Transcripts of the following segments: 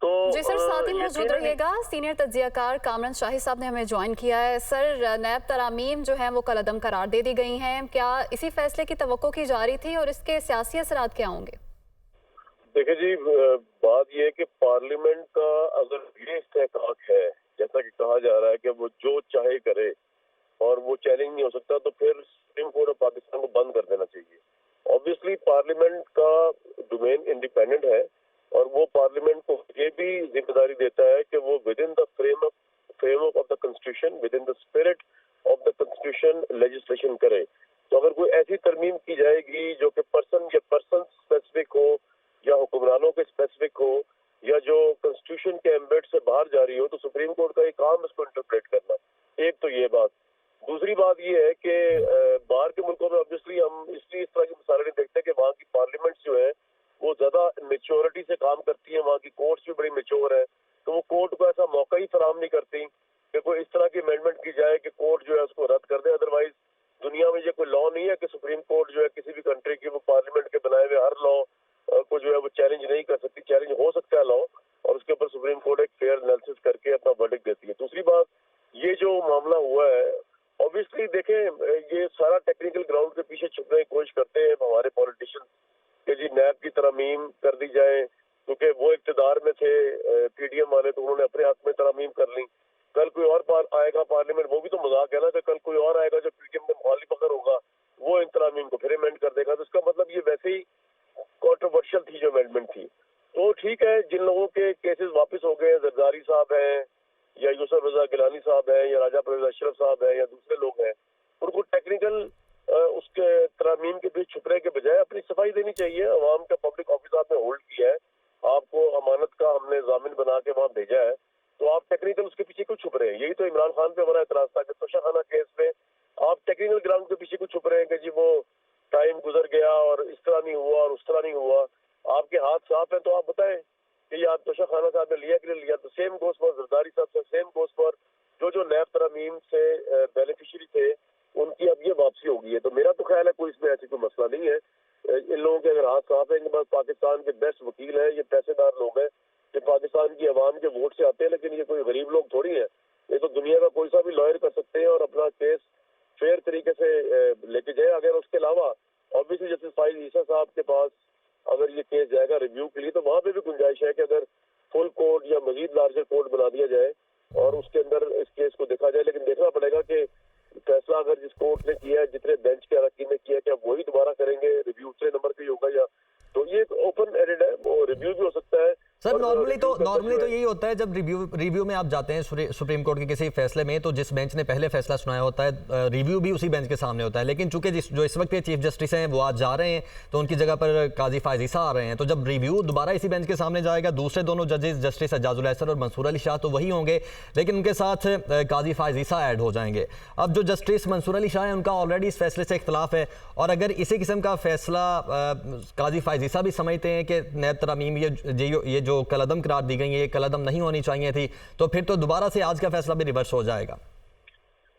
तो जी सर, साथ ही मौजूद यकीनन रहिएगा। सीनियर तज्जियाकार कामरान शाही साहब ने हमें ज्वाइन किया है। सर, नैब तरामीम जो हैं वो कलअदम करार दे दी गई हैं। क्या इसी फैसले की तवक्को की जा रही थी और इसके सियासी असरात क्या होंगे? देखिए जी, बात यह है कि पार्लियामेंट का अगर ये इस्तेहकाक है, जैसा कि कहा जा रहा है कि वो जो चाहे करे और वो चैलेंज नहीं हो सकता, तो फिर सुप्रीम कोर्ट ऑफ पाकिस्तान को बंद कर देना चाहिए। ऑब्वियसली पार्लियामेंट का डोमेन इंडिपेंडेंट है और वो पार्लियामेंट को ये भी जिम्मेदारी देता है कि वो with in the framework of the constitution, with in the spirit of the constitution legislation करे। तो अगर कोई ऐसी तरमीम की जाएगी जो कि पर्सन या पर्सन स्पेसिफिक हो या हुक्मरानों के स्पेसिफिक हो या जो कॉन्स्टिट्यूशन के एम्बेड से बाहर जा रही हो, तो सुप्रीम कोर्ट का एक काम है उसको इंटरप्रेट करना। एक तो ये बात। दूसरी बात ये है कि बाहर के मुल्कों में ऑब्वियसली हम इसलिए इस तरह की मिसालें नहीं देखते कि वहाँ की पार्लियामेंट जो है वो ज्यादा मेच्योरिटी से काम करती है, वहाँ की कोर्ट्स भी बड़ी मेच्योर है, तो वो कोर्ट को ऐसा मौका ही फराहम नहीं करती कि कोई इस तरह की अमेंडमेंट की जाए कि कोर्ट जो है उसको रद्द कर दे। अदरवाइज दुनिया में ये कोई लॉ नहीं है कि सुप्रीम कोर्ट जो है किसी भी कंट्री की वो पार्लियामेंट के बनाए हुए हर लॉ को जो है वो चैलेंज नहीं कर सकती। चैलेंज हो सकता है लॉ, और उसके ऊपर सुप्रीम कोर्ट एक फेयर एनालिसिस करके अपना वर्डिक्ट देती है। दूसरी बात, ये जो मामला हुआ है, ऑब्वियसली देखें, ये सारा टेक्निकल ग्राउंड के पीछे छुपने की कोशिश करते हैं हमारे पॉलिटिशियन कि जी नैब की तरमीम कर दी जाए, क्योंकि वो इक्तदार में थे पीडीएम वाले, तो उन्होंने अपने हक में तरमीम कर ली। कल कोई और आएगा पार्लियामेंट, वो भी तो मजाक है ना कि कल कोई और आएगा जो पीडीएम का मुखालिफ अगर होगा, वो इन तरमीम को फिर अमेंड कर देगा। तो इसका मतलब ये वैसे ही कॉन्ट्रोवर्शियल थी जो अमेंडमेंट थी। तो ठीक है, जिन लोगों के केसेस वापस हो गए, जरदारी साहब हैं या यूसुफ रजा गिलानी साहब हैं या राजा परवेज अशरफ साहब हैं या दूसरे लोग हैं, उनको टेक्निकल उसके तरमीम के बीच छुपने के बजाय अपनी सफाई देनी चाहिए। अवाम का पब्लिक ऑफिस आपने होल्ड किया है, आपको अमानत का हमने जामिन बना के वहां भेजा है, तो आप टेक्निकल उसके पीछे क्यों छुप रहे हैं? यही तो इमरान खान पे हमारा एतराज था कि तोशाखाना केस में आप टेक्निकल ग्राउंड के पीछे क्यों छुप रहे हैं कि जी वो टाइम गुजर गया और इस तरह नहीं हुआ और उस तरह नहीं हुआ। आपके हाथ साफ है तो आप बताएं कि ये आप तोशाखाना साहब ने लिया कि नहीं लिया। तो सेम गोस पर जरदारी साहब से, सेम गोस पर जो नैब तरमीम से बेनिफिशियरी थे, उनकी अब ये वापसी होगी है। तो मेरा तो ख्याल है कोई इसमें ऐसी कोई मसला नहीं है। इन लोगों के अगर हाथ साफ है, इनके पास पाकिस्तान के बेस्ट वकील है, ये पैसेदार लोग हैं, ये पाकिस्तान की आवाम के वोट से आते हैं, लेकिन ये कोई गरीब लोग थोड़ी है। ये तो दुनिया का कोई सा भी लॉयर कर सकते हैं और अपना केस फेयर तरीके से लेके जाए। अगर उसके अलावा ऑब्वियसली जस्टिस फाइज ईसा साहब के पास अगर ये केस जाएगा रिव्यू के लिए, तो वहां पे भी गुंजाइश है कि अगर फुल कोर्ट या मजीद लार्जर कोर्ट बना दिया जाए और उसके अंदर इस केस को देखा जाए। लेकिन देखना पड़ेगा कि फैसला अगर जिस कोर्ट ने किया है, जितने बेंच के अरकान ने किया है, क्या वही दोबारा करेंगे, रिव्यू उतने नंबर का ही होगा या, तो ये ओपन एडेड है, वो रिव्यू भी हो सकता है। सर, और रिव्यू के अंदर नॉर्मली जो तो है, यही होता है जब रिव्यू में आप जाते हैं सुप्रीम कोर्ट के किसी फैसले में, तो जिस बेंच ने पहले फैसला सुनाया होता है रिव्यू भी उसी बेंच के सामने होता है। लेकिन चूंकि जो इस वक्त के चीफ जस्टिस हैं वो आज जा रहे हैं, तो उनकी जगह पर काजी फायज ईसा आ रहे हैं, तो जब रिव्यू दोबारा इसी बेंच के सामने जाएगा, दूसरे दोनों जजेस जस्टिस एजाजुल एहसन और मंसूर अली शाह तो वही होंगे, लेकिन उनके साथ काजी फायज ईसा ऐड हो जाएंगे। अब जो जस्टिस मंसूर अली शाह है उनका ऑलरेडी इस फैसले से इख्तलाफ है, और अगर इसी किस्म का फैसला काजी फायज ईसा भी समझते हैं कि नैब तरमीम ये जो कलअदम करार दी गई है, ये कलअदम नहीं होनी चाहिए थी, तो फिर तो दोबारा से आज का फैसला भी रिवर्स हो जाएगा।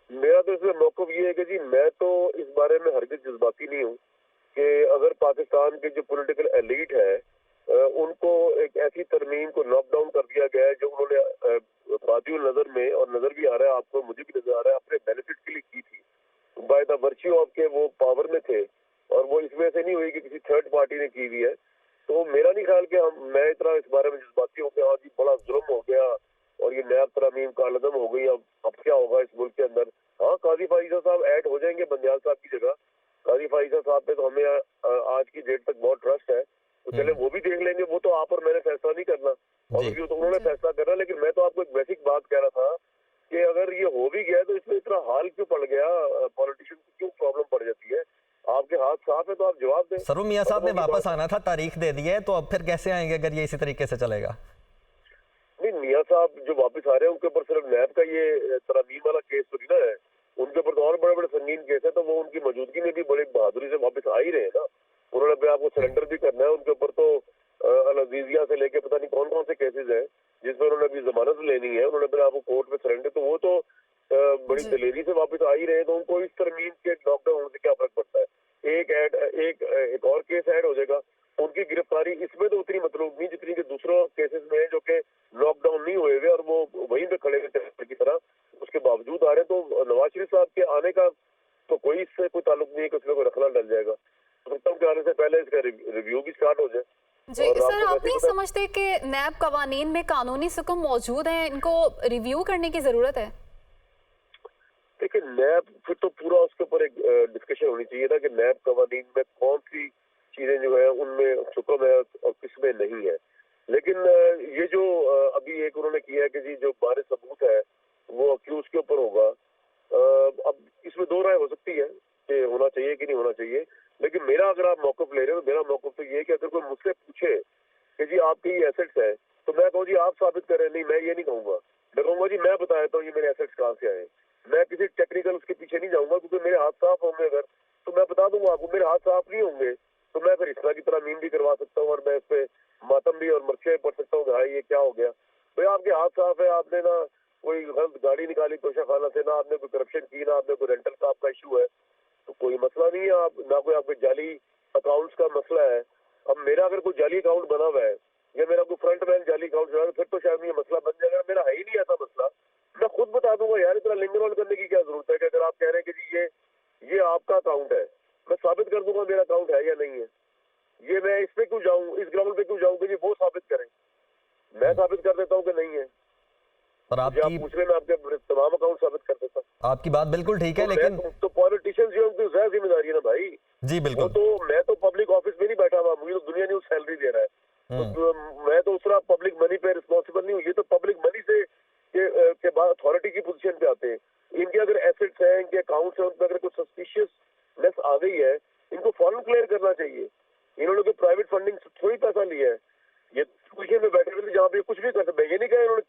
मेरा तो इसमें मौक़िफ़ ये है कि जी मैं तो इस बारे में हरगिज़ जज्बाती नहीं हूँ कि अगर पाकिस्तान की जो पॉलिटिकल एलीट है उनको एक ऐसी तरमीम को नॉक डाउन कर दिया गया है जो उन्होंने बादियुल नज़र में, और नज़र भी आ रहा है आपको, मुझे भी नज़र आ रहा है, अपने बेनिफिट के लिए की थी, बाय द वर्च्यू ऑफ के वो पावर में थे, और वो इसमें से नहीं हुई कि किसी थर्ड पार्टी ने की हुई है। तो मेरा नहीं ख्याल कि मैं इतना इस बारे में जज्बाती हूँ कि हाँ जी बड़ा जुल्म हो गया और ये नैब तरमीम कालदम हो गई, अब क्या होगा इस मुल्क के अंदर। हाँ, काजी फाइजा साहब ऐड हो जाएंगे बंदियाल साहब की जगह। काजी फाइजा साहब पे तो हमें आज की डेट तक बहुत ट्रस्ट है, तो चले वो भी देख लेंगे। वो तो आप और मैंने फैसला नहीं करना, और जी, तो उन्होंने फैसला करना। लेकिन मैं तो आपको एक बेसिक बात कह रहा था कि अगर ये हो भी गया तो इसमें इतना हाल क्यों पड़ गया, पॉलिटिशियन को क्यों प्रॉब्लम पड़ जाती है? आपके हाथ साफ है तो आप जवाब दें। सरू मियां साहब ने खत्म की वापस बात है। आना था, तारीख दे दी है, तो अब फिर कैसे आएंगे अगर ये इसी तरीके से चलेगा? नहीं, मियाँ साहब जो वापस आ रहे हैं उनके ऊपर सिर्फ नैब का ये तरमीम वाला केस तो नहीं ना है, उनके ऊपर तो और बड़े बड़े संगीन केस है, तो वो उनकी मौजूदगी में भी बड़ी बहादुरी से वापस आ ही रहे हैं ना। उन्होंने अपने आपको सरेंडर भी करना है। उनके ऊपर तो अल-अज़ीज़िया से लेके पता नहीं कौन कौन से केसेस हैं जिसमें उन्होंने अभी जमानत लेनी है। उन्होंने अपने आपको कोर्ट में सरेंडर, तो वो तो बड़ी जी। दलेरी से वापस आ ही रहे हैं। तो उनको इस तरमीम के लॉकडाउन होने से क्या फर्क पड़ता है? एक और केस ऐड हो जाएगा। उनकी गिरफ्तारी इसमें तो उतनी मतलब नहीं जितनी कि दूसरों केसेस में है जो कि लॉकडाउन नहीं हुए हुए और वो वहीं पे खड़े हुए की तरह उसके बावजूद आ रहे हैं। तो नवाज शरीफ साहब के आने का तो कोई इससे कोई ताल्लुक नहीं है कि उसमें कोई रखना डल जाएगा। तो के आने से पहले इसका रिव्यू भी स्टार्ट हो जाए। जी सर, आप नहीं समझते कि नैब कवानीन में कानूनी सुकून मौजूद है, इनको रिव्यू करने की जरूरत है? देखिए नैब फिर तो पूरा उसके ऊपर एक डिस्कशन होनी चाहिए ना कि नैब कवानीन में कौन सी चीजें जो है उनमें हुक्म है और किसमें नहीं है। लेकिन ये जो अभी एक उन्होंने किया है कि जी जो बारे सबूत है वो अक्यूज के ऊपर होगा। अब इसमें दो राय हो सकती है कि होना चाहिए कि नहीं होना चाहिए, लेकिन मेरा अगर आप मौकफ ले रहे हो तो मेरा मौकफ तो ये है कि अगर कोई मुझसे पूछे कि जी आपकी ये एसेट्स है तो मैं कहूँ जी आप साबित करें। नहीं, मैं ये नहीं कहूंगा, मैं कहूंगा जी मैं बताया तो ये मेरे एसेट्स कहाँ से आए। मैं किसी टेक्निकल उसके पीछे नहीं जाऊंगा क्योंकि मेरे हाथ साफ होंगे अगर तो मैं बता दूंगा आपको। मेरे हाथ साफ नहीं होंगे तो मैं फिर इस तरह की तरमीम भी करवा सकता हूँ और मैं इस पे मातम भी और मर्चे पढ़ सकता हूँ भाई ये क्या हो गया। भाई आपके हाथ साफ है, आपने ना कोई गलत गाड़ी निकाली तोशा खाना से, ना आपने कोई करप्शन की, ना आपने कोई रेंटल का आपका इशू है, तो कोई मसला नहीं है। आप ना कोई आपके जाली अकाउंट्स का मसला है। अब मेरा अगर कोई जाली अकाउंट बना हुआ है या मेरा कोई फ्रंट मैन जाली अकाउंट बना है फिर तो शायद ये मसला बन जाएगा। मेरा है ही नहीं ऐसा मसला, मैं खुद बता दूंगा यार। इतना लिंगर रोल करने की क्या जरूरत है कि अगर आप कह रहे हैं कि जी ये आपका अकाउंट है, मैं साबित कर दूंगा मेरा अकाउंट है या नहीं है। ये मैं इस पे क्यों जाऊं, इस ग्राउंड पे क्यों जाऊं कि जी वो साबित करें। मैं साबित कर देता हूँ कि नहीं है पर आप पूछ रहे, मैं आपके तमाम अकाउंट साबित कर देता हूँ। आपकी बात बिल्कुल ठीक है, तो लेकिन तो पॉलिटिशियंस जो उनकी ज्यादा जिम्मेदारी है ना भाई। जी बिल्कुल। तो मैं तो पब्लिक ऑफिस में नहीं बैठा हुआ, मुझे तो दुनिया न्यूज सैलरी दे रहा है तो मैं तो उस तरह पब्लिक मनी पे रिस्पॉन्सिबल नहीं हूँ। ये तो पब्लिक मनी से के बाद अथॉरिटी की पोजीशन पे आते हैं। इनके अगर एसेट्स हैं, इनके अकाउंट्स हैं, उनमें अगर कुछ सस्पिशियसनेस आ गई है इनको फौरन क्लियर करना चाहिए। इन्होंने प्राइवेट फंडिंग थोड़ी पैसा लिया है, ये पोजीशन में बैठे हुए जहाँ पे कुछ भी कर सकते हैं। ये नहीं कहा इन्होंने